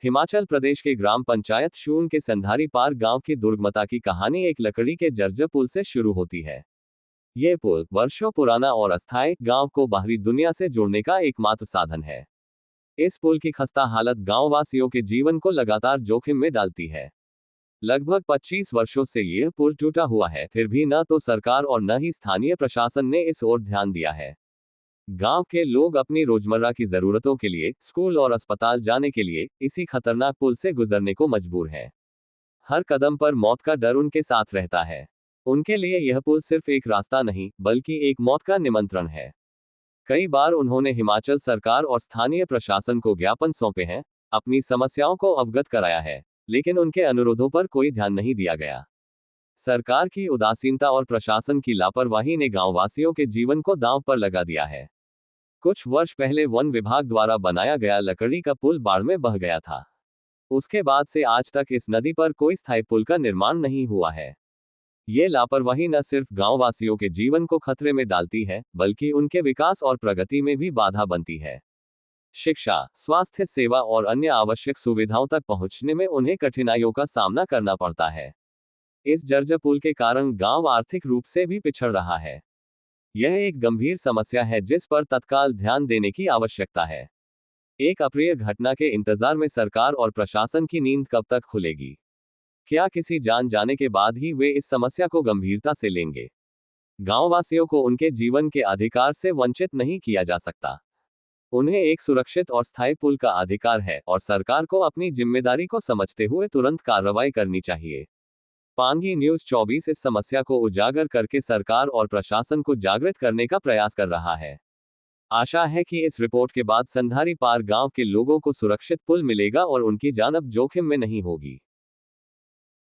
हिमाचल प्रदेश के ग्राम पंचायत शून के संधारी पार गांव की दुर्गमता की कहानी एक लकड़ी के जर्जर पुल से शुरू होती है। यह पुल वर्षों पुराना और अस्थायी गांव को बाहरी दुनिया से जोड़ने का एकमात्र साधन है। इस पुल की खस्ता हालत गांव वासियों के जीवन को लगातार जोखिम में डालती है। लगभग 25 वर्षों से यह पुल टूटा हुआ है, फिर भी न तो सरकार और न ही स्थानीय प्रशासन ने इस ओर ध्यान दिया है। गांव के लोग अपनी रोजमर्रा की जरूरतों के लिए स्कूल और अस्पताल जाने के लिए इसी खतरनाक पुल से गुजरने को मजबूर हैं। हर कदम पर मौत का डर उनके साथ रहता है। उनके लिए यह पुल सिर्फ एक रास्ता नहीं, बल्कि एक मौत का निमंत्रण है। कई बार उन्होंने हिमाचल सरकार और स्थानीय प्रशासन को ज्ञापन सौंपे हैं, अपनी समस्याओं को अवगत कराया है, लेकिन उनके अनुरोधों पर कोई ध्यान नहीं दिया गया। सरकार की उदासीनता और प्रशासन की लापरवाही ने गांववासियों के जीवन को दांव पर लगा दिया है। कुछ वर्ष पहले वन विभाग द्वारा बनाया गया लकड़ी का पुल बाढ़ में बह गया था। उसके बाद से आज तक इस नदी पर कोई स्थायी पुल का निर्माण नहीं हुआ है। ये लापरवाही न सिर्फ गांववासियों के जीवन को खतरे में डालती है, बल्कि उनके विकास और प्रगति में भी बाधा बनती है। शिक्षा, स्वास्थ्य सेवा और अन्य आवश्यक सुविधाओं तक पहुंचने में उन्हें कठिनाइयों का सामना करना पड़ता है। इस जर्जर पुल के कारण गांव आर्थिक रूप से भी पिछड़ रहा है। यह एक गंभीर समस्या है जिस पर तत्काल ध्यान देने की आवश्यकता है। एक अप्रिय घटना के इंतजार में सरकार और प्रशासन की नींद कब तक खुलेगी? क्या किसी जान जाने के बाद ही वे इस समस्या को गंभीरता से लेंगे? गांववासियों को उनके जीवन के अधिकार से वंचित नहीं किया जा सकता। उन्हें एक सुरक्षित और स्थायी पुल का अधिकार है और सरकार को अपनी जिम्मेदारी को समझते हुए तुरंत कार्रवाई करनी चाहिए। पांगी न्यूज़ 24 इस समस्या को उजागर करके सरकार और प्रशासन को जागृत करने का प्रयास कर रहा है। आशा है कि इस रिपोर्ट के बाद संधारी पार गांव के लोगों को सुरक्षित पुल मिलेगा और उनकी जान अब जोखिम में नहीं होगी।